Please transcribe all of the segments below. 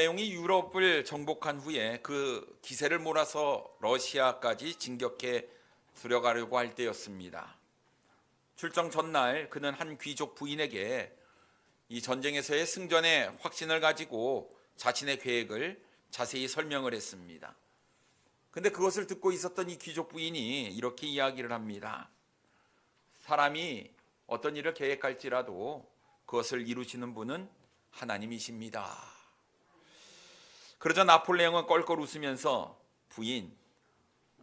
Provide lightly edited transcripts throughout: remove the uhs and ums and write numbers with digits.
나폴레옹이 유럽을 정복한 후에 그 기세를 몰아서 러시아까지 진격해 들어가려고 할 때였습니다. 출정 전날 그는 한 귀족 부인에게 이 전쟁에서의 승전의 확신을 가지고 자신의 계획을 자세히 설명을 했습니다. 근데 그것을 듣고 있었던 이 귀족 부인이 이렇게 이야기를 합니다. 사람이 어떤 일을 계획할지라도 그것을 이루시는 분은 하나님이십니다. 그러자 나폴레옹은 껄껄 웃으면서 부인,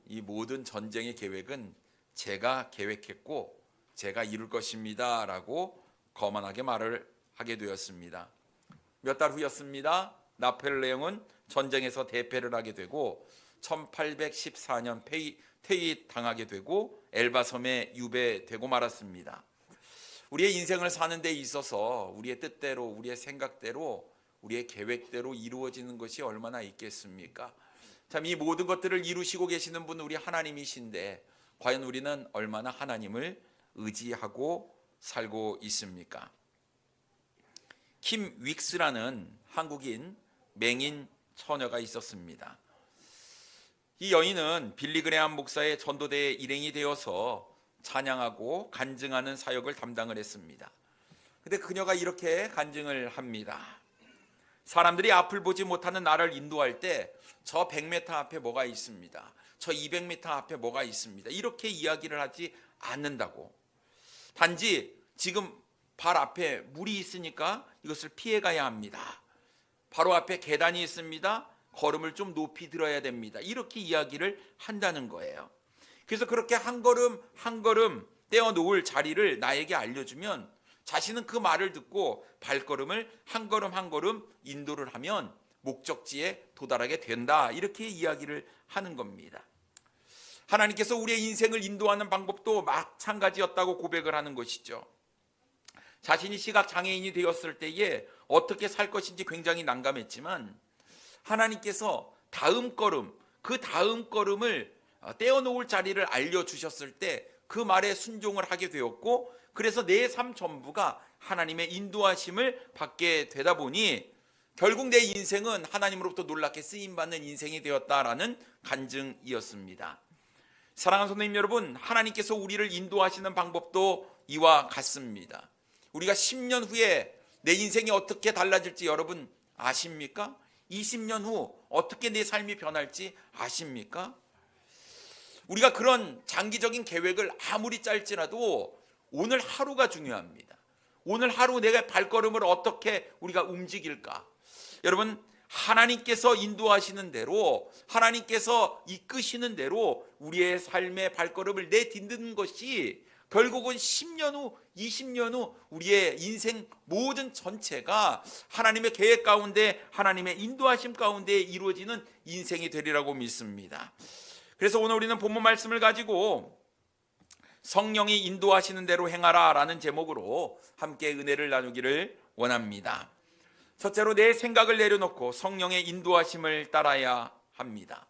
이 모든 전쟁의 계획은 제가 계획했고 제가 이룰 것입니다 라고 거만하게 말을 하게 되었습니다. 몇 달 후였습니다. 나폴레옹은 전쟁에서 대패를 하게 되고 1814년 퇴위당하게 되고 엘바 섬에 유배되고 말았습니다. 우리의 인생을 사는 데 있어서 우리의 뜻대로, 우리의 생각대로, 우리의 계획대로 이루어지는 것이 얼마나 있겠습니까? 참, 이 모든 것들을 이루시고 계시는 분 우리 하나님이신데 과연 우리는 얼마나 하나님을 의지하고 살고 있습니까? 킴 윅스라는 한국인 맹인 처녀가 있었습니다. 이 여인은 빌리 그레함 목사의 전도대에 일행이 되어서 찬양하고 간증하는 사역을 담당을 했습니다. 근데 그녀가 이렇게 간증을 합니다. 사람들이 앞을 보지 못하는 나를 인도할 때 저 100m 앞에 뭐가 있습니다. 저 200m 앞에 뭐가 있습니다. 이렇게 이야기를 하지 않는다고. 단지 지금 발 앞에 물이 있으니까 이것을 피해 가야 합니다. 바로 앞에 계단이 있습니다. 걸음을 좀 높이 들어야 됩니다. 이렇게 이야기를 한다는 거예요. 그래서 그렇게 한 걸음 한 걸음 떼어놓을 자리를 나에게 알려주면 자신은 그 말을 듣고 발걸음을 한 걸음 한 걸음 인도를 하면 목적지에 도달하게 된다. 이렇게 이야기를 하는 겁니다. 하나님께서 우리의 인생을 인도하는 방법도 마찬가지였다고 고백을 하는 것이죠. 자신이 시각장애인이 되었을 때에 어떻게 살 것인지 굉장히 난감했지만 하나님께서 다음 걸음, 그 다음 걸음을 떼어놓을 자리를 알려주셨을 때 그 말에 순종을 하게 되었고, 그래서 내 삶 전부가 하나님의 인도하심을 받게 되다 보니 결국 내 인생은 하나님으로부터 놀랍게 쓰임받는 인생이 되었다라는 간증이었습니다. 사랑하는 선생님 여러분, 하나님께서 우리를 인도하시는 방법도 이와 같습니다. 우리가 10년 후에 내 인생이 어떻게 달라질지 여러분 아십니까? 20년 후 어떻게 내 삶이 변할지 아십니까? 우리가 그런 장기적인 계획을 아무리 짤지라도 오늘 하루가 중요합니다. 오늘 하루 내가 발걸음을 어떻게 우리가 움직일까? 여러분, 하나님께서 인도하시는 대로, 하나님께서 이끄시는 대로 우리의 삶의 발걸음을 내딛는 것이 결국은 10년 후, 20년 후 우리의 인생 모든 전체가 하나님의 계획 가운데, 하나님의 인도하심 가운데 이루어지는 인생이 되리라고 믿습니다. 그래서 오늘 우리는 본문 말씀을 가지고 성령이 인도하시는 대로 행하라 라는 제목으로 함께 은혜를 나누기를 원합니다. 첫째로 내 생각을 내려놓고 성령의 인도하심을 따라야 합니다.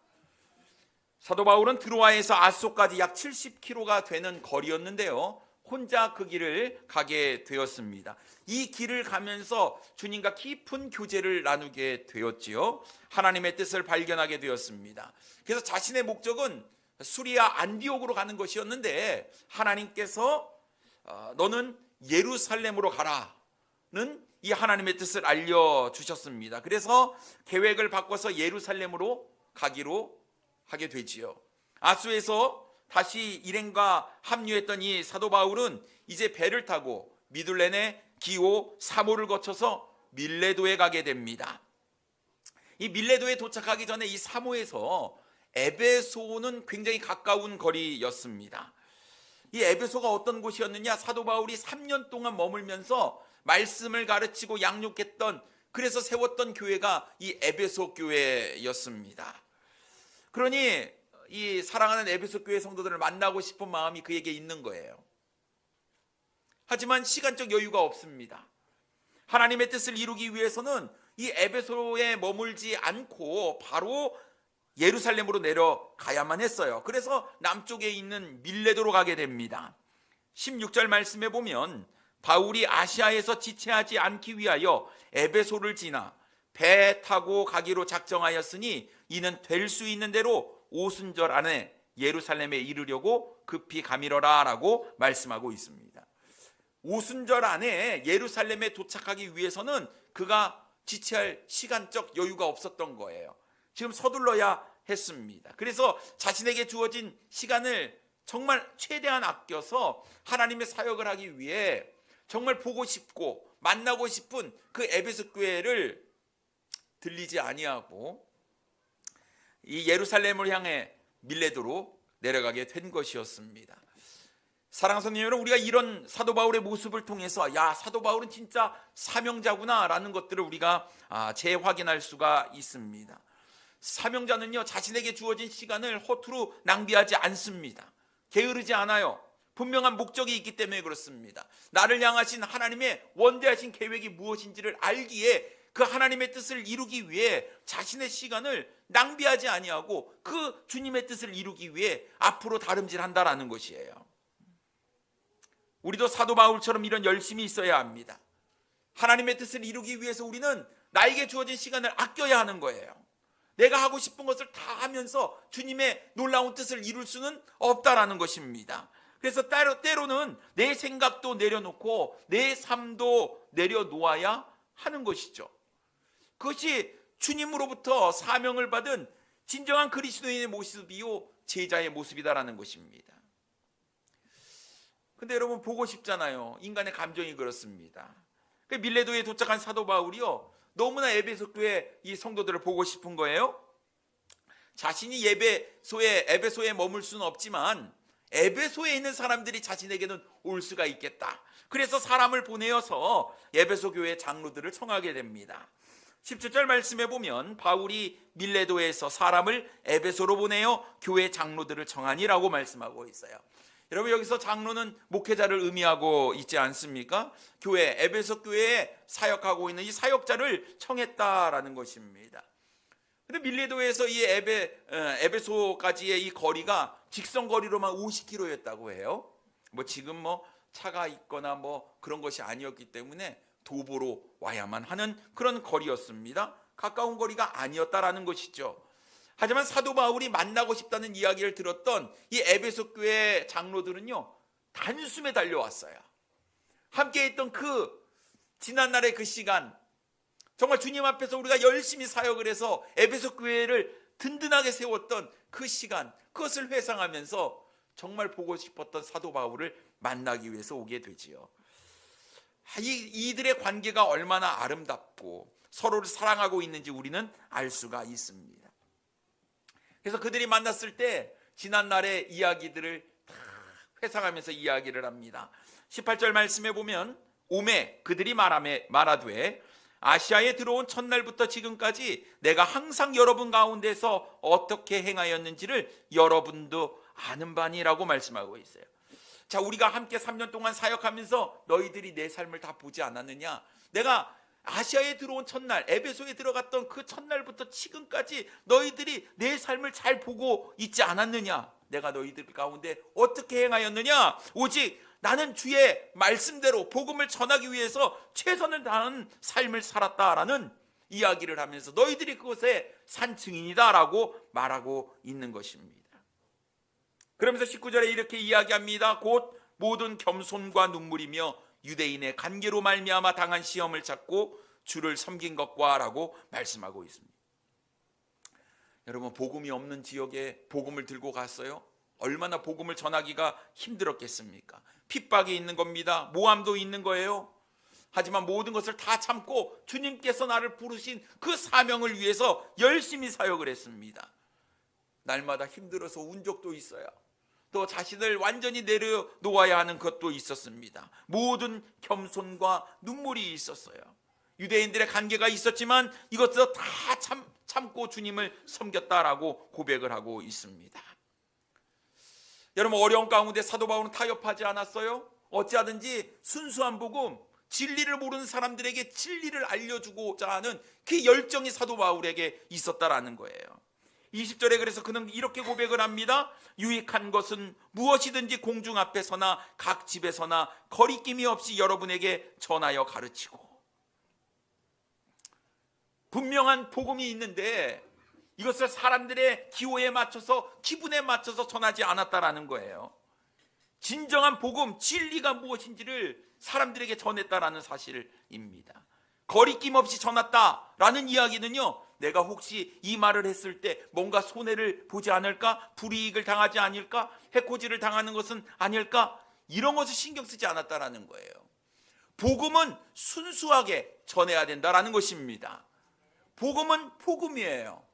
사도 바울은 드로아에서 아소까지 약 70km가 되는 거리였는데요, 혼자 그 길을 가게 되었습니다. 이 길을 가면서 주님과 깊은 교제를 나누게 되었지요. 하나님의 뜻을 발견하게 되었습니다. 그래서 자신의 목적은 수리아 안디옥으로 가는 것이었는데 하나님께서 너는 예루살렘으로 가라는 이 하나님의 뜻을 알려주셨습니다. 그래서 계획을 바꿔서 예루살렘으로 가기로 하게 되지요. 아수에서 다시 일행과 합류했던 이 사도 바울은 이제 배를 타고 미둘렌의 기오 사모를 거쳐서 밀레도에 가게 됩니다. 이 밀레도에 도착하기 전에 이 사모에서 에베소는 굉장히 가까운 거리였습니다. 이 에베소가 어떤 곳이었느냐? 사도 바울이 3년 동안 머물면서 말씀을 가르치고 양육했던, 그래서 세웠던 교회가 이 에베소 교회였습니다. 그러니 이 사랑하는 에베소 교회 성도들을 만나고 싶은 마음이 그에게 있는 거예요. 하지만 시간적 여유가 없습니다. 하나님의 뜻을 이루기 위해서는 이 에베소에 머물지 않고 바로 예루살렘으로 내려가야만 했어요. 그래서 남쪽에 있는 밀레도로 가게 됩니다. 16절 말씀에 보면 바울이 아시아에서 지체하지 않기 위하여 에베소를 지나 배 타고 가기로 작정하였으니 이는 될 수 있는 대로 오순절 안에 예루살렘에 이르려고 급히 가미러라 라고 말씀하고 있습니다. 오순절 안에 예루살렘에 도착하기 위해서는 그가 지체할 시간적 여유가 없었던 거예요. 지금 서둘러야 했습니다. 그래서 자신에게 주어진 시간을 정말 최대한 아껴서 하나님의 사역을 하기 위해 정말 보고 싶고 만나고 싶은 그 에베소 교회를 들리지 아니하고 이 예루살렘을 향해 밀레도로 내려가게 된 것이었습니다. 사랑하는 성도 여러분, 우리가 이런 사도 바울의 모습을 통해서 야, 사도 바울은 진짜 사명자구나 라는 것들을 우리가 재확인할 수가 있습니다. 사명자는요, 자신에게 주어진 시간을 허투루 낭비하지 않습니다. 게으르지 않아요. 분명한 목적이 있기 때문에 그렇습니다. 나를 향하신 하나님의 원대하신 계획이 무엇인지를 알기에 그 하나님의 뜻을 이루기 위해 자신의 시간을 낭비하지 아니하고 그 주님의 뜻을 이루기 위해 앞으로 다름질한다라는 것이에요. 우리도 사도 바울처럼 이런 열심이 있어야 합니다. 하나님의 뜻을 이루기 위해서 우리는 나에게 주어진 시간을 아껴야 하는 거예요. 내가 하고 싶은 것을 다 하면서 주님의 놀라운 뜻을 이룰 수는 없다라는 것입니다. 그래서 때로는 내 생각도 내려놓고 내 삶도 내려놓아야 하는 것이죠. 그것이 주님으로부터 사명을 받은 진정한 그리스도인의 모습이요 제자의 모습이다라는 것입니다. 근데 여러분 보고 싶잖아요. 인간의 감정이 그렇습니다. 밀레도에 도착한 사도 바울이요, 너무나 에베소 교회 이 성도들을 보고 싶은 거예요. 자신이 에베소에 머물 수는 없지만 에베소에 있는 사람들이 자신에게는 올 수가 있겠다. 그래서 사람을 보내어서 에베소 교회 장로들을 청하게 됩니다. 17절 말씀해 보면 바울이 밀레도에서 사람을 에베소로 보내어 교회 장로들을 청하니라고 말씀하고 있어요. 여러분, 여기서 장로는 목회자를 의미하고 있지 않습니까? 에베소 교회에 사역하고 있는 이 사역자를 청했다라는 것입니다. 근데 밀레도에서 이 에베소까지의 이 거리가 직선거리로만 50km였다고 해요. 지금 차가 있거나 그런 것이 아니었기 때문에 도보로 와야만 하는 그런 거리였습니다. 가까운 거리가 아니었다라는 것이죠. 하지만 사도 바울이 만나고 싶다는 이야기를 들었던 이 에베소 교회 장로들은요, 단숨에 달려왔어요. 함께 있던 지난날의 그 시간, 정말 주님 앞에서 우리가 열심히 사역을 해서 에베소 교회를 든든하게 세웠던 그 시간, 그것을 회상하면서 정말 보고 싶었던 사도 바울을 만나기 위해서 오게 되지요. 이들의 관계가 얼마나 아름답고 서로를 사랑하고 있는지 우리는 알 수가 있습니다. 그래서 그들이 만났을 때 지난날의 이야기들을 다 회상하면서 이야기를 합니다. 18절 말씀해 보면 오매 그들이 말하되 아시아에 들어온 첫날부터 지금까지 내가 항상 여러분 가운데서 어떻게 행하였는지를 여러분도 아는 바니라고 말씀하고 있어요. 자, 우리가 함께 3년 동안 사역하면서 너희들이 내 삶을 다 보지 않았느냐? 내가 아시아에 들어온 첫날, 에베소에 들어갔던 그 첫날부터 지금까지 너희들이 내 삶을 잘 보고 있지 않았느냐? 내가 너희들 가운데 어떻게 행하였느냐? 오직 나는 주의 말씀대로 복음을 전하기 위해서 최선을 다하는 삶을 살았다라는 이야기를 하면서 너희들이 그것의 산 증인이다라고 말하고 있는 것입니다. 그러면서 19절에 이렇게 이야기합니다. 곧 모든 겸손과 눈물이며 유대인의 관계로 말미암아 당한 시험을 찾고 주를 섬긴 것과 라고 말씀하고 있습니다. 여러분, 복음이 없는 지역에 복음을 들고 갔어요? 얼마나 복음을 전하기가 힘들었겠습니까? 핍박이 있는 겁니다. 모함도 있는 거예요. 하지만 모든 것을 다 참고 주님께서 나를 부르신 그 사명을 위해서 열심히 사역을 했습니다. 날마다 힘들어서 운 적도 있어요. 또 자신을 완전히 내려놓아야 하는 것도 있었습니다. 모든 겸손과 눈물이 있었어요. 유대인들의 관계가 있었지만 이것도 다 참고 주님을 섬겼다라고 고백을 하고 있습니다. 여러분, 어려운 가운데 사도 바울은 타협하지 않았어요. 어찌하든지 순수한 복음, 진리를 모르는 사람들에게 진리를 알려주고자 하는 그 열정이 사도 바울에게 있었다라는 거예요. 20절에 그래서 그는 이렇게 고백을 합니다. 유익한 것은 무엇이든지 공중 앞에서나 각 집에서나 거리낌이 없이 여러분에게 전하여 가르치고. 분명한 복음이 있는데 이것을 사람들의 기호에 맞춰서, 기분에 맞춰서 전하지 않았다라는 거예요. 진정한 복음, 진리가 무엇인지를 사람들에게 전했다라는 사실입니다. 거리낌 없이 전했다라는 이야기는요, 내가 혹시 이 말을 했을 때 뭔가 손해를 보지 않을까, 불이익을 당하지 않을까, 해코지를 당하는 것은 아닐까, 이런 것을 신경 쓰지 않았다라는 거예요. 복음은 순수하게 전해야 된다라는 것입니다. 복음은 복음이에요.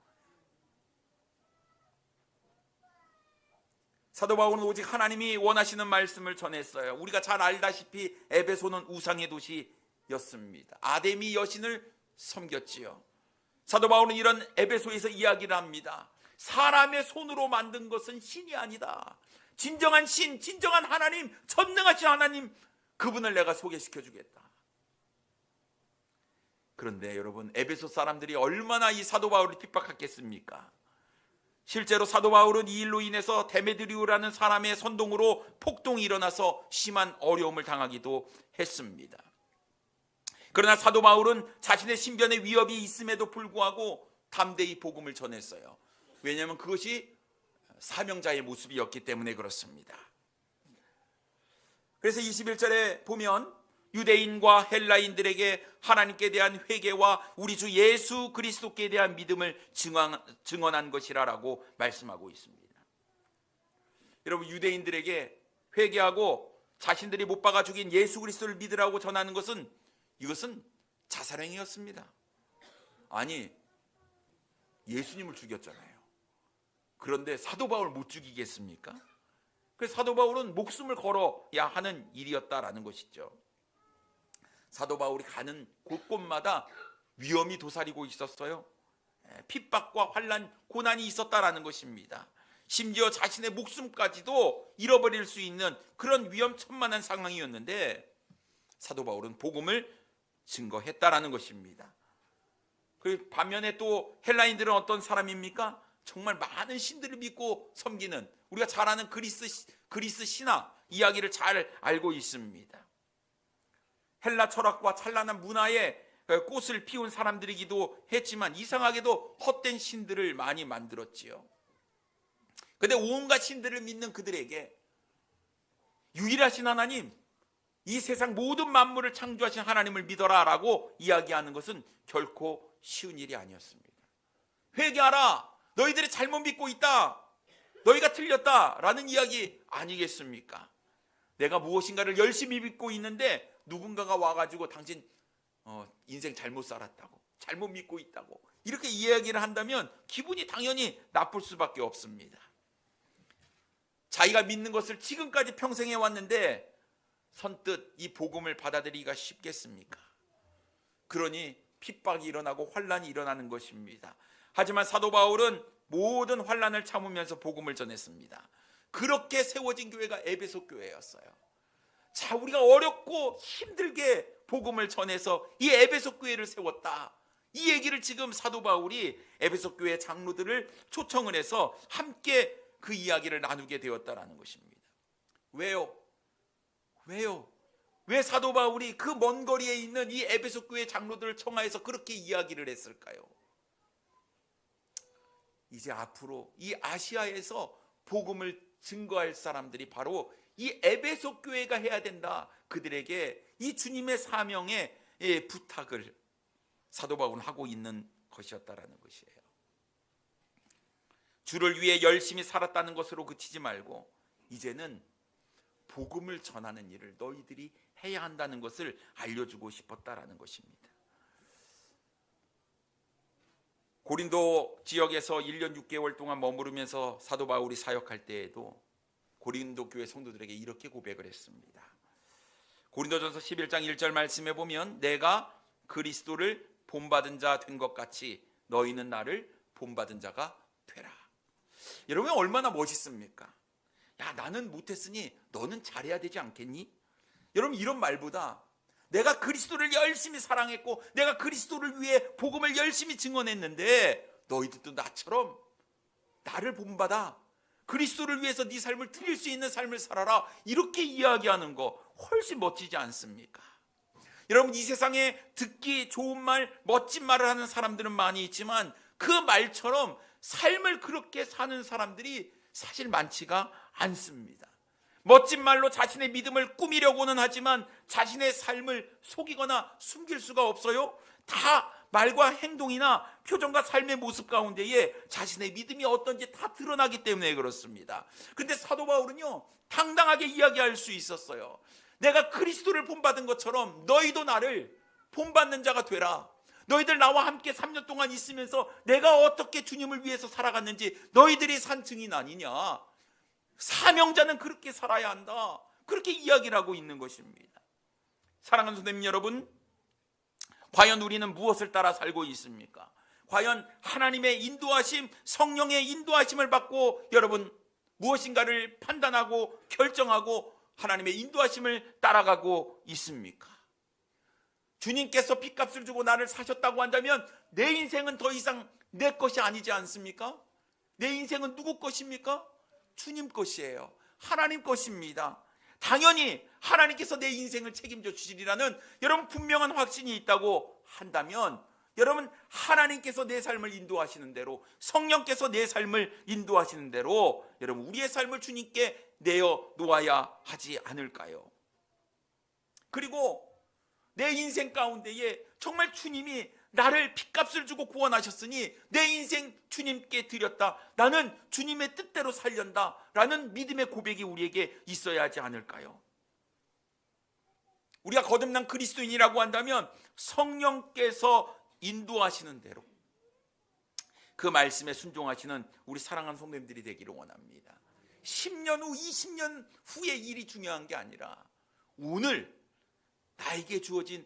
사도 바울은 오직 하나님이 원하시는 말씀을 전했어요. 우리가 잘 알다시피 에베소는 우상의 도시였습니다. 아데미 여신을 섬겼지요. 사도 바울은 이런 에베소에서 이야기를 합니다. 사람의 손으로 만든 것은 신이 아니다. 진정한 신, 진정한 하나님, 전능하신 하나님, 그분을 내가 소개시켜 주겠다. 그런데 여러분, 에베소 사람들이 얼마나 이 사도 바울을 핍박했겠습니까? 실제로 사도 바울은 이 일로 인해서 데메드리우라는 사람의 선동으로 폭동이 일어나서 심한 어려움을 당하기도 했습니다. 그러나 사도 바울은 자신의 신변에 위협이 있음에도 불구하고 담대히 복음을 전했어요. 왜냐하면 그것이 사명자의 모습이었기 때문에 그렇습니다. 그래서 21절에 보면 유대인과 헬라인들에게 하나님께 대한 회개와 우리 주 예수 그리스도께 대한 믿음을 증언한 것이라고 말씀하고 있습니다. 여러분, 유대인들에게 회개하고 자신들이 못 박아 죽인 예수 그리스도를 믿으라고 전하는 것은, 이것은 자살행위였습니다. 아니, 예수님을 죽였잖아요. 그런데 사도 바울 못 죽이겠습니까? 그래서 사도 바울은 목숨을 걸어야 하는 일이었다라는 것이죠. 사도 바울이 가는 곳곳마다 위험이 도사리고 있었어요. 핍박과 환난, 고난이 있었다라는 것입니다. 심지어 자신의 목숨까지도 잃어버릴 수 있는 그런 위험천만한 상황이었는데 사도 바울은 복음을 증거했다라는 것입니다. 그 반면에 또 헬라인들은 어떤 사람입니까? 정말 많은 신들을 믿고 섬기는, 우리가 잘 아는 그리스 신화 이야기를 잘 알고 있습니다. 헬라 철학과 찬란한 문화에 꽃을 피운 사람들이기도 했지만 이상하게도 헛된 신들을 많이 만들었지요. 그런데 온갖 신들을 믿는 그들에게 유일하신 하나님, 이 세상 모든 만물을 창조하신 하나님을 믿어라 라고 이야기하는 것은 결코 쉬운 일이 아니었습니다. 회개하라, 너희들이 잘못 믿고 있다, 너희가 틀렸다 라는 이야기 아니겠습니까? 내가 무엇인가를 열심히 믿고 있는데 누군가가 와가지고 당신 인생 잘못 살았다고, 잘못 믿고 있다고 이렇게 이야기를 한다면 기분이 당연히 나쁠 수밖에 없습니다. 자기가 믿는 것을 지금까지 평생 해왔는데 선뜻 이 복음을 받아들이기가 쉽겠습니까? 그러니 핍박이 일어나고 환난이 일어나는 것입니다. 하지만 사도 바울은 모든 환난을 참으면서 복음을 전했습니다. 그렇게 세워진 교회가 에베소 교회였어요. 자, 우리가 어렵고 힘들게 복음을 전해서 이 에베소 교회를 세웠다. 이 얘기를 지금 사도 바울이 에베소 교회 장로들을 초청을 해서 함께 그 이야기를 나누게 되었다라는 것입니다. 왜요? 왜 사도 바울이 그 먼 거리에 있는 이 에베소 교회 장로들을 청하해서 그렇게 이야기를 했을까요? 이제 앞으로 이 아시아에서 복음을 증거할 사람들이 바로 이 에베소 교회가 해야 된다. 그들에게 이 주님의 사명의 부탁을 사도 바울은 하고 있는 것이었다라는 것이에요. 주를 위해 열심히 살았다는 것으로 그치지 말고 이제는 복음을 전하는 일을 너희들이 해야 한다는 것을 알려주고 싶었다라는 것입니다. 고린도 지역에서 1년 6개월 동안 머무르면서 사도 바울이 사역할 때에도 고린도 교회 성도들에게 이렇게 고백을 했습니다. 고린도전서 11장 1절 말씀에 보면 내가 그리스도를 본받은 자 된 것 같이 너희는 나를 본받은 자가 되라. 여러분, 얼마나 멋있습니까? 야, 나는 못했으니 너는 잘해야 되지 않겠니? 여러분, 이런 말보다 내가 그리스도를 열심히 사랑했고 내가 그리스도를 위해 복음을 열심히 증언했는데 너희들도 나처럼 나를 본받아 그리스도를 위해서 네 삶을 드릴 수 있는 삶을 살아라, 이렇게 이야기하는 거 훨씬 멋지지 않습니까? 여러분, 이 세상에 듣기 좋은 말, 멋진 말을 하는 사람들은 많이 있지만 그 말처럼 삶을 그렇게 사는 사람들이 사실 많지가 않습니다. 멋진 말로 자신의 믿음을 꾸미려고는 하지만 자신의 삶을 속이거나 숨길 수가 없어요. 다 말과 행동이나 표정과 삶의 모습 가운데에 자신의 믿음이 어떤지 다 드러나기 때문에 그렇습니다. 근데 사도 바울은요, 당당하게 이야기할 수 있었어요. 내가 그리스도를 본받은 것처럼 너희도 나를 본받는 자가 되라. 너희들 나와 함께 3년 동안 있으면서 내가 어떻게 주님을 위해서 살아갔는지 너희들이 산 증인 아니냐. 사명자는 그렇게 살아야 한다. 그렇게 이야기를 하고 있는 것입니다. 사랑하는 선생님 여러분, 과연 우리는 무엇을 따라 살고 있습니까? 과연 하나님의 인도하심, 성령의 인도하심을 받고 여러분 무엇인가를 판단하고 결정하고 하나님의 인도하심을 따라가고 있습니까? 주님께서 핏값을 주고 나를 사셨다고 한다면 내 인생은 더 이상 내 것이 아니지 않습니까? 내 인생은 누구 것입니까? 주님 것이에요. 하나님 것입니다. 당연히 하나님께서 내 인생을 책임져 주시리라는 여러분 분명한 확신이 있다고 한다면 여러분, 하나님께서 내 삶을 인도하시는 대로, 성령께서 내 삶을 인도하시는 대로 여러분 우리의 삶을 주님께 내어 놓아야 하지 않을까요? 그리고 내 인생 가운데에 정말 주님이 나를 핏값을 주고 구원하셨으니 내 인생 주님께 드렸다, 나는 주님의 뜻대로 살련다 라는 믿음의 고백이 우리에게 있어야 하지 않을까요? 우리가 거듭난 그리스도인이라고 한다면 성령께서 인도하시는 대로 그 말씀에 순종하시는 우리 사랑하는 성도님들이 되기를 원합니다. 10년 후, 20년 후의 일이 중요한 게 아니라 오늘 나에게 주어진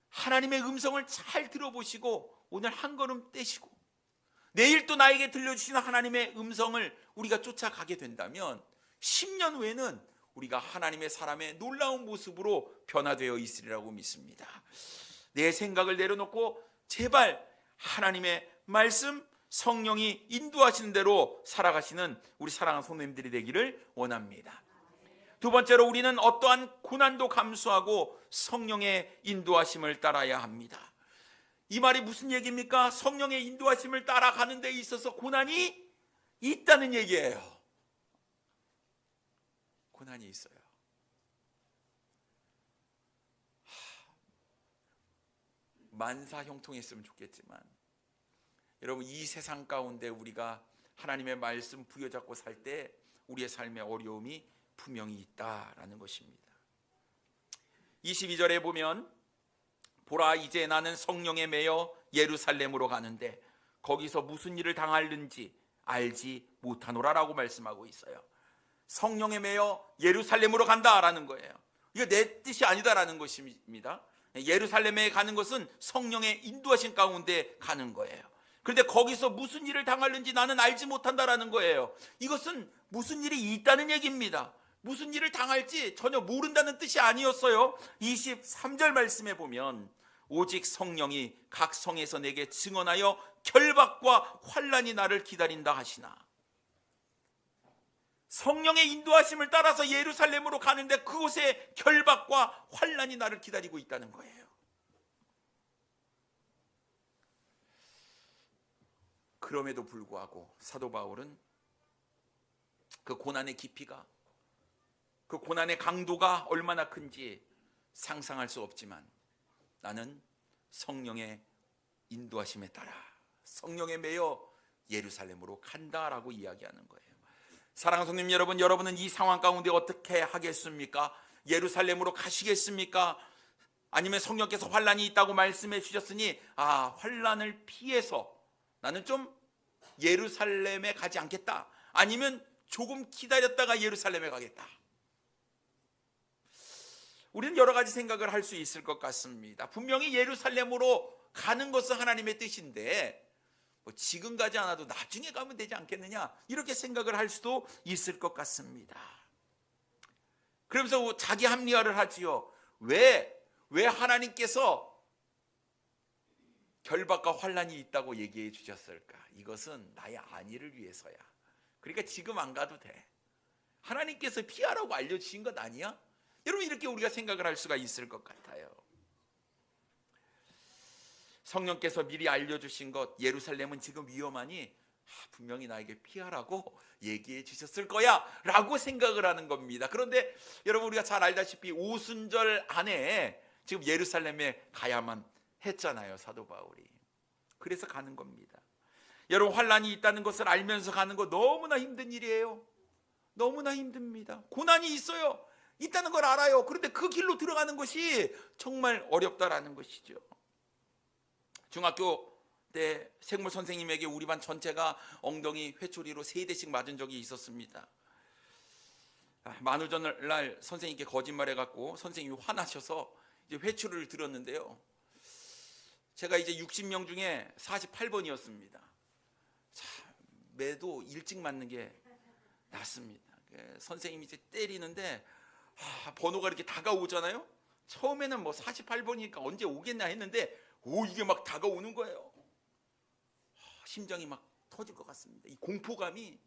하나님의 음성을 잘 들어보시고 오늘 한 걸음 떼시고 내일 또 나에게 들려주시는 하나님의 음성을 우리가 쫓아가게 된다면 10년 후에는 우리가 하나님의 사람의 놀라운 모습으로 변화되어 있으리라고 믿습니다. 내 생각을 내려놓고 제발 하나님의 말씀, 성령이 인도하시는 대로 살아가시는 우리 사랑하는 성도님들이 되기를 원합니다. 두 번째로 우리는 어떠한 고난도 감수하고 성령의 인도하심을 따라야 합니다. 이 말이 무슨 얘기입니까? 성령의 인도하심을 따라가는 데 있어서 고난이 있다는 얘기예요. 고난이 있어요. 만사 형통했으면 좋겠지만 여러분, 이 세상 가운데 우리가 하나님의 말씀 부여잡고 살 때 우리의 삶의 어려움이 분명히 있다라는 것입니다. 22절에 보면 보라, 이제 나는 성령에 매여 예루살렘으로 가는데 거기서 무슨 일을 당하는지 알지 못하노라 라고 말씀하고 있어요. 성령에 매여 예루살렘으로 간다라는 거예요. 이거 내 뜻이 아니다라는 것입니다. 예루살렘에 가는 것은 성령의 인도하신 가운데 가는 거예요. 그런데 거기서 무슨 일을 당하는지 나는 알지 못한다라는 거예요. 이것은 무슨 일이 있다는 얘기입니다. 무슨 일을 당할지 전혀 모른다는 뜻이 아니었어요. 23절 말씀에 보면 오직 성령이 각 성에서 내게 증언하여 결박과 환난이 나를 기다린다 하시나. 성령의 인도하심을 따라서 예루살렘으로 가는데 그곳에 결박과 환난이 나를 기다리고 있다는 거예요. 그럼에도 불구하고 사도 바울은 그 고난의 깊이가, 그 고난의 강도가 얼마나 큰지 상상할 수 없지만 나는 성령의 인도하심에 따라 성령에 매여 예루살렘으로 간다라고 이야기하는 거예요. 사랑하는 성도님 여러분, 여러분은 이 상황 가운데 어떻게 하겠습니까? 예루살렘으로 가시겠습니까? 아니면 성령께서 환난이 있다고 말씀해 주셨으니 환난을 피해서 나는 좀 예루살렘에 가지 않겠다, 아니면 조금 기다렸다가 예루살렘에 가겠다. 우리는 여러 가지 생각을 할 수 있을 것 같습니다. 분명히 예루살렘으로 가는 것은 하나님의 뜻인데 지금 가지 않아도 나중에 가면 되지 않겠느냐, 이렇게 생각을 할 수도 있을 것 같습니다. 그러면서 자기 합리화를 하지요. 왜 하나님께서 결박과 환난이 있다고 얘기해 주셨을까? 이것은 나의 안위를 위해서야. 그러니까 지금 안 가도 돼. 하나님께서 피하라고 알려주신 것 아니야? 여러분, 이렇게 우리가 생각을 할 수가 있을 것 같아요. 성령께서 미리 알려주신 것, 예루살렘은 지금 위험하니 분명히 나에게 피하라고 얘기해 주셨을 거야 라고 생각을 하는 겁니다. 그런데 여러분, 우리가 잘 알다시피 오순절 안에 지금 예루살렘에 가야만 했잖아요, 사도 바울이. 그래서 가는 겁니다. 여러분, 환란이 있다는 것을 알면서 가는 거 너무나 힘든 일이에요. 너무나 힘듭니다. 고난이 있어요. 있다는 걸 알아요. 그런데 그 길로 들어가는 것이 정말 어렵다라는 것이죠. 중학교 때 생물 선생님에게 우리 반 전체가 엉덩이 회초리로 3대씩 맞은 적이 있었습니다. 만우절날 선생님께 거짓말해갖고 선생님이 화나셔서 이제 회초리를 들었는데요. 제가 이제 60명 중에 48번이었습니다. 매도 일찍 맞는 게 낫습니다. 선생님이 이제 때리는데 번호가 이렇게 다가오잖아요. 처음에는 뭐 48번이니까 언제 오겠나 했는데 이게 막 다가오는 거예요. 심장이 막 터질 것 같습니다. 이 공포감이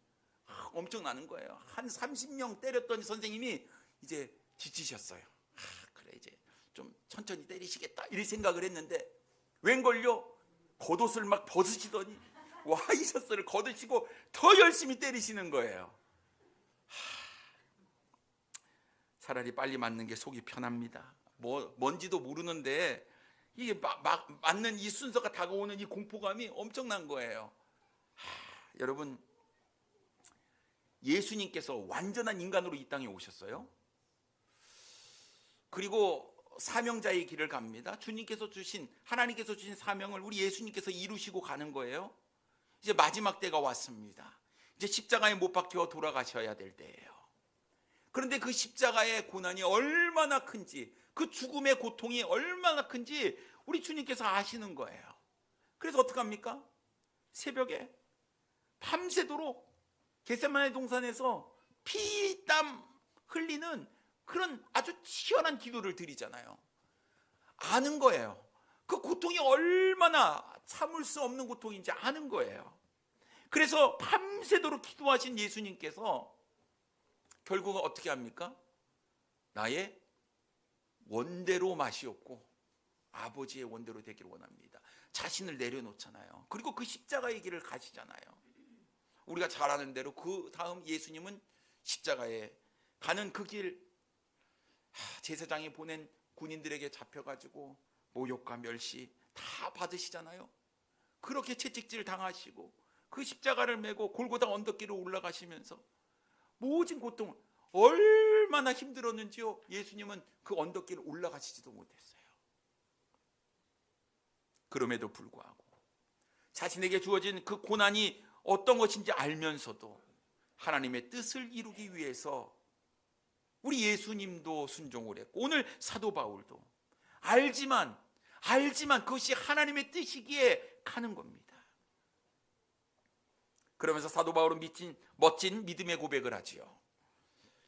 엄청 나는 거예요. 한 30명 때렸던 선생님이 이제 지치셨어요. 그래, 이제 좀 천천히 때리시겠다 이런 생각을 했는데 웬걸요? 겉옷을 막 벗으시더니 와이셔츠를 걷으시고 더 열심히 때리시는 거예요. 차라리 빨리 맞는 게 속이 편합니다. 뭔지도 모르는데 이게 맞는 이 순서가 다가오는 이 공포감이 엄청난 거예요. 여러분, 예수님께서 완전한 인간으로 이 땅에 오셨어요. 그리고 사명자의 길을 갑니다. 하나님께서 주신 사명을 우리 예수님께서 이루시고 가는 거예요. 이제 마지막 때가 왔습니다. 이제 십자가에 못 박혀 돌아가셔야 될 때예요. 그런데 그 십자가의 고난이 얼마나 큰지, 그 죽음의 고통이 얼마나 큰지 우리 주님께서 아시는 거예요. 그래서 어떡합니까? 새벽에 밤새도록 겟세마네 동산에서 피땀 흘리는 그런 아주 치열한 기도를 드리잖아요. 아는 거예요. 그 고통이 얼마나 참을 수 없는 고통인지 아는 거예요. 그래서 밤새도록 기도하신 예수님께서 결국은 어떻게 합니까? 나의 원대로 마시옵고 아버지의 원대로 되기를 원합니다. 자신을 내려놓잖아요. 그리고 그 십자가의 길을 가시잖아요. 우리가 잘 아는 대로 그 다음 예수님은 십자가에 가는 그 길, 제사장이 보낸 군인들에게 잡혀가지고 모욕과 멸시 다 받으시잖아요. 그렇게 채찍질 당하시고 그 십자가를 메고 골고다 언덕길을 올라가시면서 모진 고통, 얼마나 힘들었는지요. 예수님은 그 언덕길을 올라가시지도 못했어요. 그럼에도 불구하고 자신에게 주어진 그 고난이 어떤 것인지 알면서도 하나님의 뜻을 이루기 위해서 우리 예수님도 순종을 했고, 오늘 사도 바울도 알지만 그것이 하나님의 뜻이기에 가는 겁니다. 그러면서 사도 바울은 멋진 믿음의 고백을 하지요.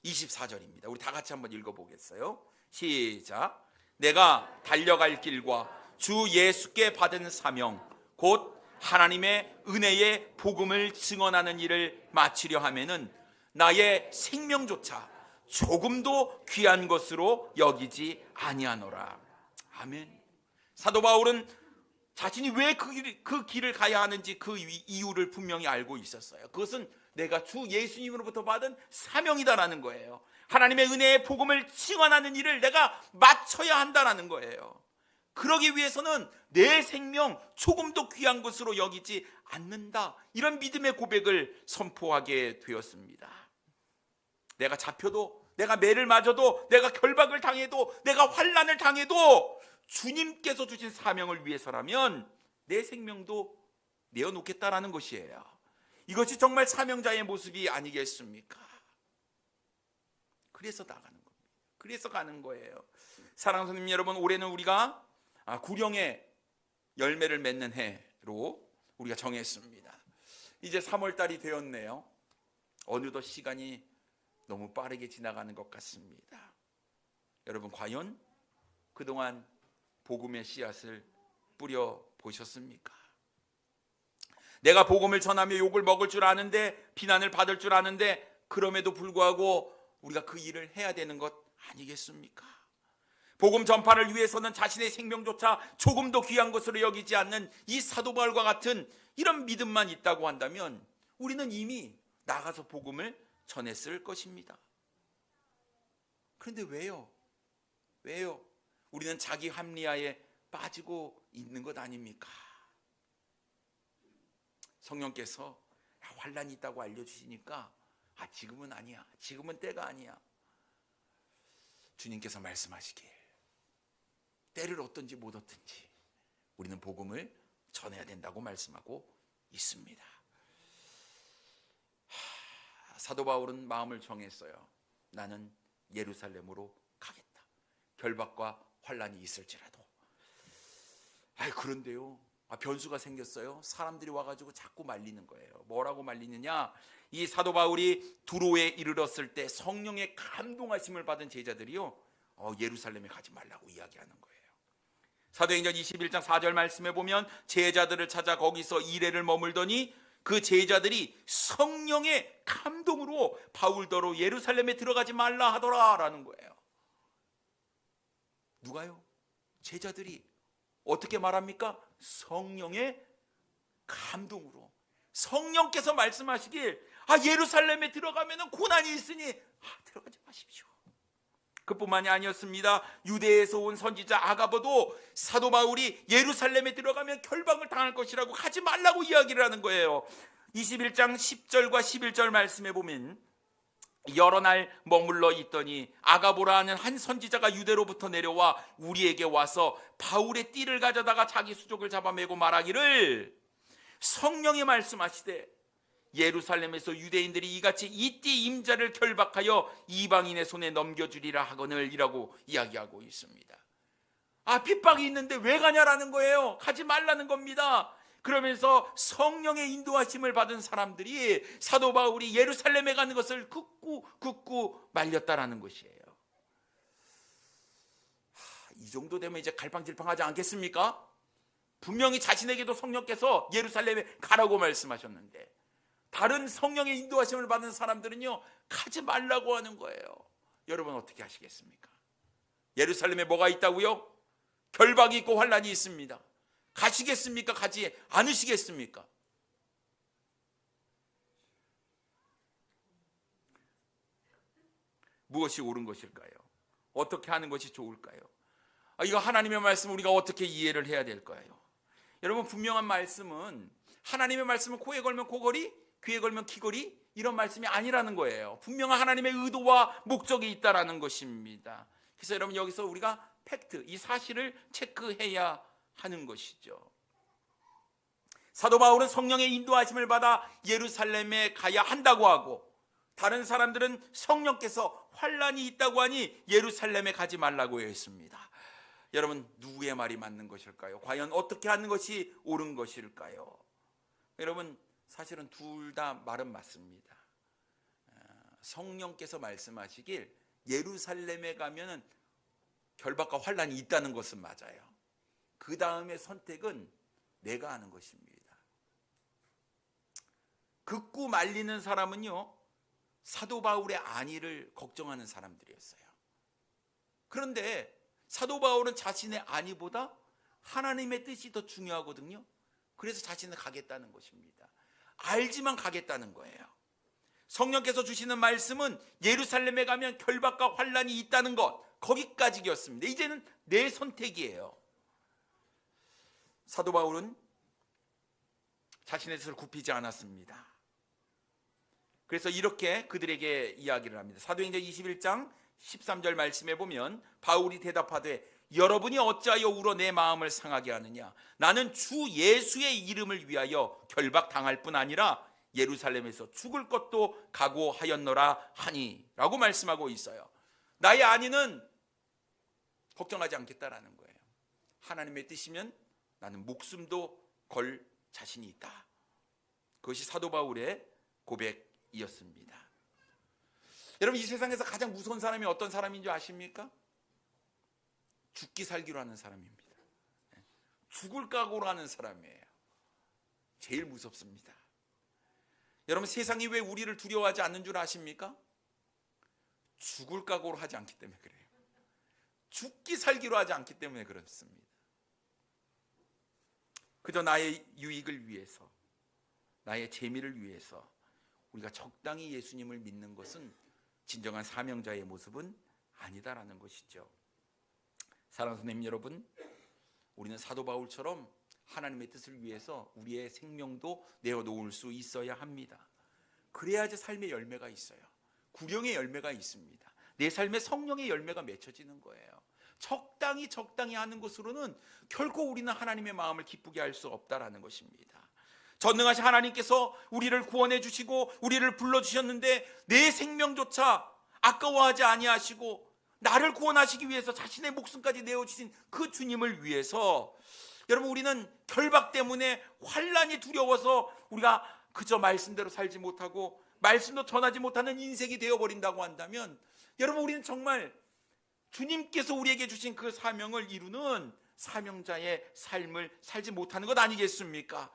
24절입니다. 우리 다 같이 한번 읽어보겠어요. 시작. 내가 달려갈 길과 주 예수께 받은 사명 곧 하나님의 은혜의 복음을 증언하는 일을 마치려 하면은 나의 생명조차 조금도 귀한 것으로 여기지 아니하노라. 아멘. 사도 바울은 자신이 왜 그 길을 가야 하는지 그 이유를 분명히 알고 있었어요. 그것은 내가 주 예수님으로부터 받은 사명이다라는 거예요. 하나님의 은혜의 복음을 증언하는 일을 내가 마쳐야 한다라는 거예요. 그러기 위해서는 내 생명 조금도 귀한 것으로 여기지 않는다, 이런 믿음의 고백을 선포하게 되었습니다. 내가 잡혀도, 내가 매를 맞아도, 내가 결박을 당해도, 내가 환난을 당해도 주님께서 주신 사명을 위해서라면 내 생명도 내어놓겠다라는 것이에요. 이것이 정말 사명자의 모습이 아니겠습니까? 그래서 나가는 겁니다. 그래서 가는 거예요. 사랑하는 성도님 여러분, 올해는 우리가 구령의 열매를 맺는 해로 우리가 정했습니다. 이제 3월달이 되었네요. 어느덧 시간이 너무 빠르게 지나가는 것 같습니다. 여러분, 과연 그동안 복음의 씨앗을 뿌려 보셨습니까? 내가 복음을 전하며 욕을 먹을 줄 아는데, 비난을 받을 줄 아는데, 그럼에도 불구하고 우리가 그 일을 해야 되는 것 아니겠습니까? 복음 전파를 위해서는 자신의 생명조차 조금도 귀한 것으로 여기지 않는 이 사도 바울과 같은 이런 믿음만 있다고 한다면 우리는 이미 나가서 복음을 전했을 것입니다. 그런데 왜요? 우리는 자기 합리화에 빠지고 있는 것 아닙니까? 성령께서 환란이 있다고 알려주시니까 지금은 아니야, 지금은 때가 아니야. 주님께서 말씀하시길 때를 얻든지 못 얻든지 우리는 복음을 전해야 된다고 말씀하고 있습니다. 사도 바울은 마음을 정했어요. 나는 예루살렘으로 가겠다. 결박과 환란이 있을지라도. 그런데요, 변수가 생겼어요. 사람들이 와가지고 자꾸 말리는 거예요. 뭐라고 말리느냐? 이 사도 바울이 두로에 이르렀을 때 성령의 감동하심을 받은 제자들이요, 예루살렘에 가지 말라고 이야기하는 거예요. 사도행전 21장 4절 말씀에 보면 제자들을 찾아 거기서 이래를 머물더니 그 제자들이 성령의 감동으로 바울더러 예루살렘에 들어가지 말라 하더라라는 거예요. 누가요? 제자들이 어떻게 말합니까? 성령의 감동으로. 성령께서 말씀하시길 예루살렘에 들어가면 고난이 있으니 들어가지 마십시오. 그뿐만이 아니었습니다. 유대에서 온 선지자 아가보도 사도 바울이 예루살렘에 들어가면 결박을 당할 것이라고 가지 말라고 이야기를 하는 거예요. 21장 10절과 11절 말씀에 보면 여러 날 머물러 있더니 아가보라 하는 한 선지자가 유대로부터 내려와 우리에게 와서 바울의 띠를 가져다가 자기 수족을 잡아매고 말하기를 성령이 말씀하시되 예루살렘에서 유대인들이 이같이 이 띠 임자를 결박하여 이방인의 손에 넘겨주리라 하거늘 이라고 이야기하고 있습니다. 핍박이 있는데 왜 가냐라는 거예요. 가지 말라는 겁니다. 그러면서 성령의 인도하심을 받은 사람들이 사도 바울이 예루살렘에 가는 것을 극구 말렸다라는 것이에요. 이 정도 되면 이제 갈팡질팡하지 않겠습니까? 분명히 자신에게도 성령께서 예루살렘에 가라고 말씀하셨는데 다른 성령의 인도하심을 받는 사람들은요, 가지 말라고 하는 거예요. 여러분 어떻게 하시겠습니까? 예루살렘에 뭐가 있다고요? 결박이 있고 환란이 있습니다. 가시겠습니까? 가지 않으시겠습니까? 무엇이 옳은 것일까요? 어떻게 하는 것이 좋을까요? 이거 하나님의 말씀 우리가 어떻게 이해를 해야 될까요? 여러분, 분명한 말씀은 하나님의 말씀은 코에 걸면 코걸이, 귀에 걸면 귀걸이, 이런 말씀이 아니라는 거예요. 분명한 하나님의 의도와 목적이 있다라는 것입니다. 그래서 여러분, 여기서 우리가 팩트, 이 사실을 체크해야 하는 것이죠. 사도 바울은 성령의 인도하심을 받아 예루살렘에 가야 한다고 하고, 다른 사람들은 성령께서 환란이 있다고 하니 예루살렘에 가지 말라고 했습니다. 여러분, 누구의 말이 맞는 것일까요? 과연 어떻게 하는 것이 옳은 것일까요? 여러분, 사실은 둘 다 말은 맞습니다. 성령께서 말씀하시길 예루살렘에 가면은 결박과 환란이 있다는 것은 맞아요. 그 다음에 선택은 내가 하는 것입니다. 극구 말리는 사람은요, 사도 바울의 안위를 걱정하는 사람들이었어요. 그런데 사도 바울은 자신의 안위보다 하나님의 뜻이 더 중요하거든요. 그래서 자신은 가겠다는 것입니다. 알지만 가겠다는 거예요. 성령께서 주시는 말씀은 예루살렘에 가면 결박과 환란이 있다는 것, 거기까지였습니다. 이제는 내 선택이에요. 사도 바울은 자신의 뜻을 굽히지 않았습니다. 그래서 이렇게 그들에게 이야기를 합니다. 사도행전 21장 13절 말씀에 보면 바울이 대답하되 여러분이 어찌하여 울어 내 마음을 상하게 하느냐? 나는 주 예수의 이름을 위하여 결박당할 뿐 아니라 예루살렘에서 죽을 것도 각오하였노라 하니 라고 말씀하고 있어요. 나의 안위는 걱정하지 않겠다라는 거예요. 하나님의 뜻이면 나는 목숨도 걸 자신이 있다. 그것이 사도 바울의 고백이었습니다. 여러분, 이 세상에서 가장 무서운 사람이 어떤 사람인 줄 아십니까? 죽기 살기로 하는 사람입니다. 죽을 각오로 하는 사람이에요. 제일 무섭습니다. 여러분, 세상이 왜 우리를 두려워하지 않는 줄 아십니까? 죽을 각오로 하지 않기 때문에 그래요. 죽기 살기로 하지 않기 때문에 그렇습니다. 그저 나의 유익을 위해서, 나의 재미를 위해서 우리가 적당히 예수님을 믿는 것은 진정한 사명자의 모습은 아니다라는 것이죠. 사랑하는 선생님 여러분, 우리는 사도 바울처럼 하나님의 뜻을 위해서 우리의 생명도 내어놓을 수 있어야 합니다. 그래야지 삶의 열매가 있어요. 구령의 열매가 있습니다. 내 삶의 성령의 열매가 맺혀지는 거예요. 적당히 하는 것으로는 결코 우리는 하나님의 마음을 기쁘게 할 수 없다라는 것입니다. 전능하신 하나님께서 우리를 구원해 주시고 우리를 불러주셨는데 내 생명조차 아까워하지 아니하시고 나를 구원하시기 위해서 자신의 목숨까지 내어주신 그 주님을 위해서, 여러분, 우리는 결박 때문에 환난이 두려워서 우리가 그저 말씀대로 살지 못하고 말씀도 전하지 못하는 인생이 되어버린다고 한다면, 여러분, 우리는 정말 주님께서 우리에게 주신 그 사명을 이루는 사명자의 삶을 살지 못하는 것 아니겠습니까?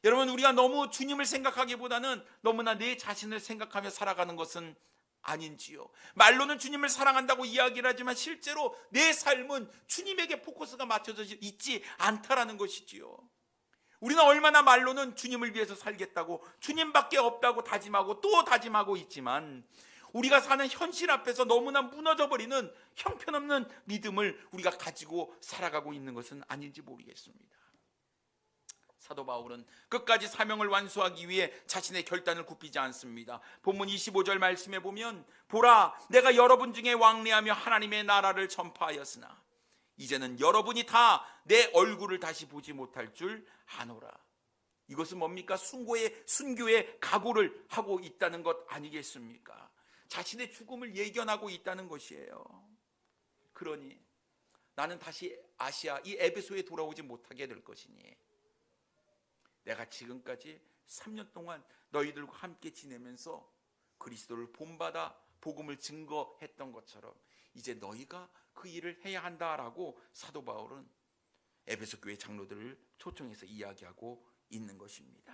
여러분, 우리가 너무 주님을 생각하기보다는 너무나 내 자신을 생각하며 살아가는 것은 아닌지요? 말로는 주님을 사랑한다고 이야기를 하지만 실제로 내 삶은 주님에게 포커스가 맞춰져 있지 않다라는 것이지요. 우리는 얼마나 말로는 주님을 위해서 살겠다고, 주님밖에 없다고 다짐하고 또 다짐하고 있지만, 우리가 사는 현실 앞에서 너무나 무너져버리는 형편없는 믿음을 우리가 가지고 살아가고 있는 것은 아닌지 모르겠습니다. 사도 바울은 끝까지 사명을 완수하기 위해 자신의 결단을 굽히지 않습니다. 본문 25절 말씀에 보면, 보라, 내가 여러분 중에 왕래하며 하나님의 나라를 전파하였으나 이제는 여러분이 다 내 얼굴을 다시 보지 못할 줄 아노라. 이것은 뭡니까? 순교의 각오를 하고 있다는 것 아니겠습니까? 자신의 죽음을 예견하고 있다는 것이에요. 그러니 나는 다시 아시아, 이 에베소에 돌아오지 못하게 될 것이니 내가 지금까지 3년 동안 너희들과 함께 지내면서 그리스도를 본받아 복음을 증거했던 것처럼 이제 너희가 그 일을 해야 한다라고 사도 바울은 에베소 교회 장로들을 초청해서 이야기하고 있는 것입니다.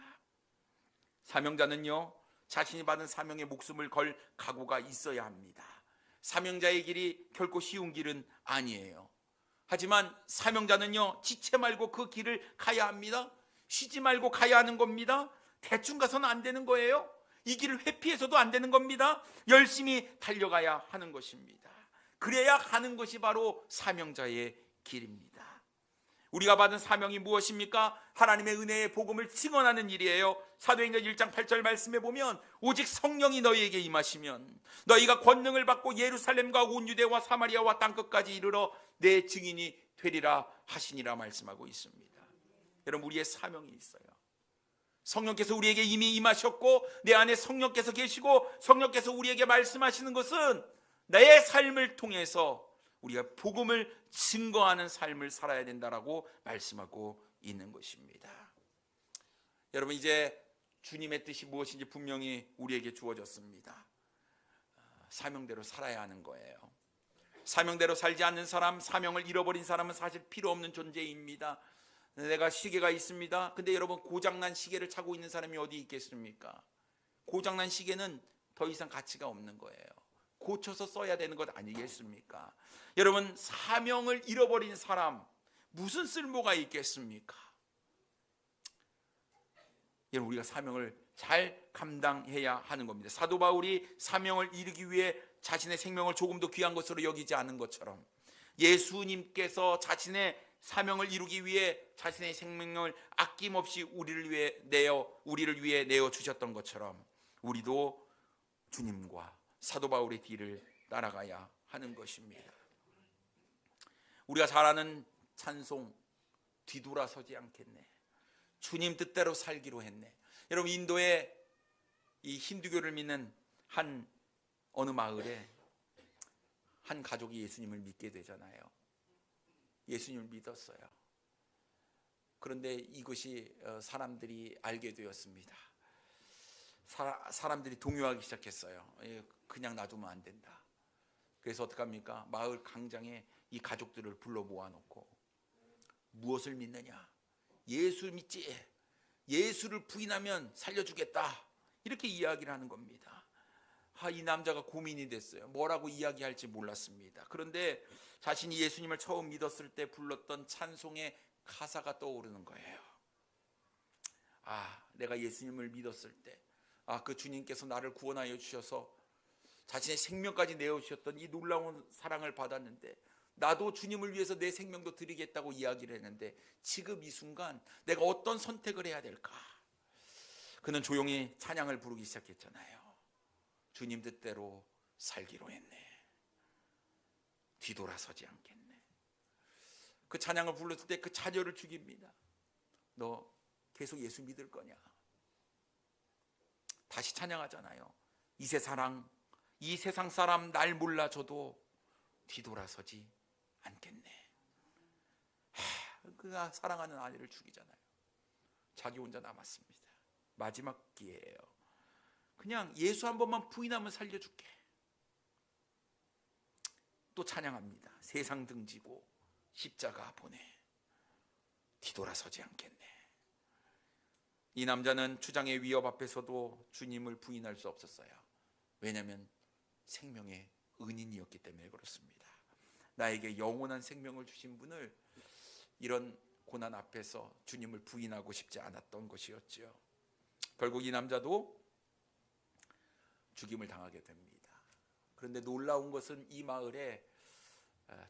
사명자는요, 자신이 받은 사명에 목숨을 걸 각오가 있어야 합니다. 사명자의 길이 결코 쉬운 길은 아니에요. 하지만 사명자는요, 지체 말고 그 길을 가야 합니다. 쉬지 말고 가야 하는 겁니다. 대충 가서는 안 되는 거예요. 이 길을 회피해서도 안 되는 겁니다. 열심히 달려가야 하는 것입니다. 그래야 가는 것이 바로 사명자의 길입니다. 우리가 받은 사명이 무엇입니까? 하나님의 은혜의 복음을 증언하는 일이에요. 사도행전 1장 8절 말씀에 보면, 오직 성령이 너희에게 임하시면 너희가 권능을 받고 예루살렘과 온 유대와 사마리아와 땅끝까지 이르러 내 증인이 되리라 하시니라 말씀하고 있습니다. 여러분, 우리의 사명이 있어요. 성령께서 우리에게 이미 임하셨고 내 안에 성령께서 계시고 성령께서 우리에게 말씀하시는 것은 내 삶을 통해서 우리가 복음을 증거하는 삶을 살아야 된다라고 말씀하고 있는 것입니다. 여러분, 이제 주님의 뜻이 무엇인지 분명히 우리에게 주어졌습니다. 사명대로 살아야 하는 거예요. 사명대로 살지 않는 사람, 사명을 잃어버린 사람은 사실 필요 없는 존재입니다. 내가 시계가 있습니다. 근데 여러분, 고장난 시계를 차고 있는 사람이 어디 있겠습니까? 고장난 시계는 더 이상 가치가 없는 거예요. 고쳐서 써야 되는 것 아니겠습니까? 여러분, 사명을 잃어버린 사람 무슨 쓸모가 있겠습니까? 여러분, 우리가 사명을 잘 감당해야 하는 겁니다. 사도 바울이 사명을 이루기 위해 자신의 생명을 조금도 귀한 것으로 여기지 않은 것처럼, 예수님께서 자신의 사명을 이루기 위해 자신의 생명을 아낌없이 우리를 위해 내어 주셨던 것처럼 우리도 주님과 사도 바울의 뒤를 따라가야 하는 것입니다. 우리가 잘 아는 찬송, 뒤돌아서지 않겠네, 주님 뜻대로 살기로 했네. 여러분, 인도의 이 힌두교를 믿는 어느 마을에 한 가족이 예수님을 믿게 되잖아요. 예수님을 믿었어요. 그런데 이것이 사람들이 알게 되었습니다. 사람들이 동요하기 시작했어요. 그냥 놔두면 안 된다. 그래서 어떡합니까? 마을 광장에 이 가족들을 불러 모아놓고, 무엇을 믿느냐? 예수 믿지? 예수를 부인하면 살려주겠다. 이렇게 이야기를 하는 겁니다. 이 남자가 고민이 됐어요. 뭐라고 이야기할지 몰랐습니다. 그런데 자신이 예수님을 처음 믿었을 때 불렀던 찬송의 가사가 떠오르는 거예요. 내가 예수님을 믿었을 때, 그 주님께서 나를 구원하여 주셔서 자신의 생명까지 내어주셨던 이 놀라운 사랑을 받았는데, 나도 주님을 위해서 내 생명도 드리겠다고 이야기를 했는데, 지금 이 순간 내가 어떤 선택을 해야 될까? 그는 조용히 찬양을 부르기 시작했잖아요. 주님 뜻대로 살기로 했네. 뒤돌아서지 않겠네. 그 찬양을 불렀을 때 그 자녀를 죽입니다. 너 계속 예수 믿을 거냐? 다시 찬양하잖아요. 이 세상 사람 날 몰라줘도 뒤돌아서지 않겠네. 그가 사랑하는 아내를 죽이잖아요. 자기 혼자 남았습니다. 마지막 기회예요. 그냥 예수 한 번만 부인하면 살려줄게. 또 찬양합니다. 세상 등지고 십자가 보내. 뒤돌아서지 않겠네. 이 남자는 추장의 위협 앞에서도 주님을 부인할 수 없었어요. 왜냐하면 생명의 은인이었기 때문에 그렇습니다. 나에게 영원한 생명을 주신 분을 이런 고난 앞에서 주님을 부인하고 싶지 않았던 것이었죠. 결국 이 남자도 죽임을 당하게 됩니다. 그런데 놀라운 것은 이 마을에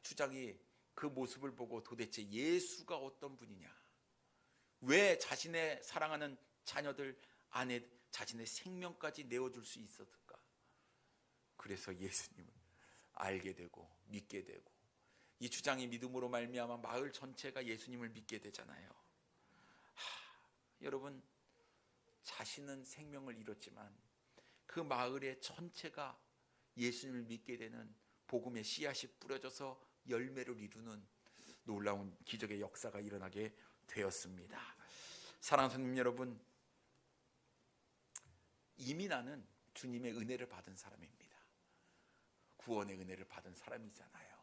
추장이 그 모습을 보고 도대체 예수가 어떤 분이냐, 왜 자신의 사랑하는 자녀들, 아내, 자신의 생명까지 내어줄 수 있었을까? 그래서 예수님을 알게 되고 믿게 되고, 이 추장이 믿음으로 말미암아 마을 전체가 예수님을 믿게 되잖아요. 여러분, 자신은 생명을 잃었지만 그 마을의 전체가 예수님을 믿게 되는 복음의 씨앗이 뿌려져서 열매를 이루는 놀라운 기적의 역사가 일어나게 되었습니다. 사랑하는 성님 여러분, 이미 나는 주님의 은혜를 받은 사람입니다. 구원의 은혜를 받은 사람이잖아요.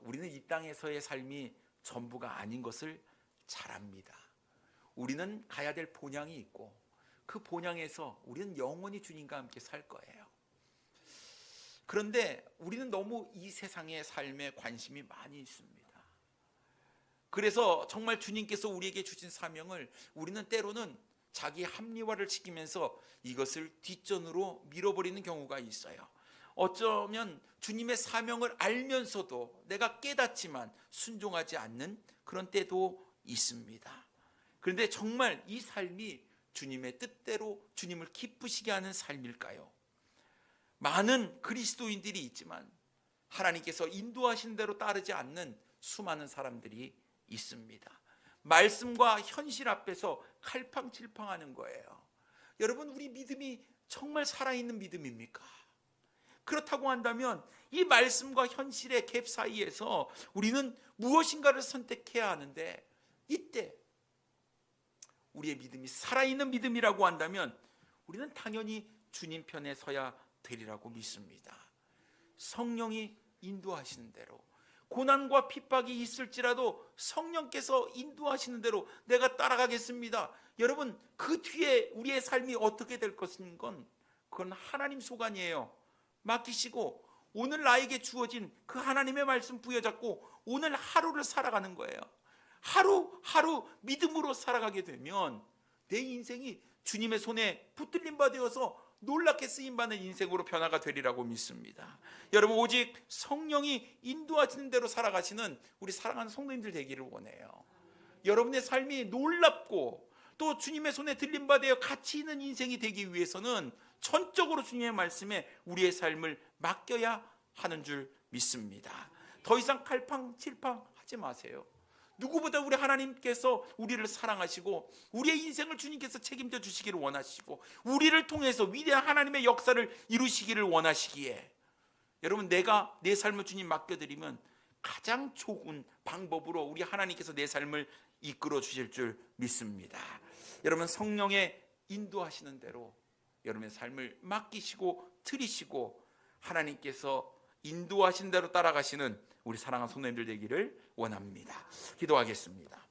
우리는 이 땅에서의 삶이 전부가 아닌 것을 잘 압니다. 우리는 가야 될 본향이 있고, 그 본향에서 우리는 영원히 주님과 함께 살 거예요. 그런데 우리는 너무 이 세상의 삶에 관심이 많이 있습니다. 그래서 정말 주님께서 우리에게 주신 사명을 우리는 때로는 자기 합리화를 시키면서 이것을 뒷전으로 밀어버리는 경우가 있어요. 어쩌면 주님의 사명을 알면서도 내가 깨닫지만 순종하지 않는 그런 때도 있습니다. 그런데 정말 이 삶이 주님의 뜻대로 주님을 기쁘시게 하는 삶일까요? 많은 그리스도인들이 있지만 하나님께서 인도하신 대로 따르지 않는 수많은 사람들이 있습니다. 말씀과 현실 앞에서 칼팡질팡하는 거예요. 여러분, 우리 믿음이 정말 살아있는 믿음입니까? 그렇다고 한다면 이 말씀과 현실의 갭 사이에서 우리는 무엇인가를 선택해야 하는데, 이때 우리의 믿음이 살아있는 믿음이라고 한다면 우리는 당연히 주님 편에 서야 되리라고 믿습니다. 성령이 인도하시는 대로, 고난과 핍박이 있을지라도 성령께서 인도하시는 대로 내가 따라가겠습니다. 여러분, 그 뒤에 우리의 삶이 어떻게 될 것인 건 그건 하나님 소관이에요. 맡기시고 오늘 나에게 주어진 그 하나님의 말씀 부여잡고 오늘 하루를 살아가는 거예요. 하루하루 믿음으로 살아가게 되면 내 인생이 주님의 손에 붙들림 바 되어서 놀랍게 쓰임받는 인생으로 변화가 되리라고 믿습니다. 여러분, 오직 성령이 인도하시는 대로 살아가시는 우리 사랑하는 성도님들 되기를 원해요. 여러분의 삶이 놀랍고 또 주님의 손에 들림 바 되어 가치 있는 인생이 되기 위해서는 전적으로 주님의 말씀에 우리의 삶을 맡겨야 하는 줄 믿습니다. 더 이상 칼팡질팡 하지 마세요. 누구보다 우리 하나님께서 우리를 사랑하시고 우리의 인생을 주님께서 책임져 주시기를 원하시고 우리를 통해서 위대한 하나님의 역사를 이루시기를 원하시기에, 여러분, 내가 내 삶을 주님 맡겨드리면 가장 좋은 방법으로 우리 하나님께서 내 삶을 이끌어 주실 줄 믿습니다. 여러분, 성령의 인도하시는 대로 여러분의 삶을 맡기시고 드리시고 하나님께서 인도하신 대로 따라가시는 우리 사랑하는 성도님들 되기를 원합니다. 기도하겠습니다.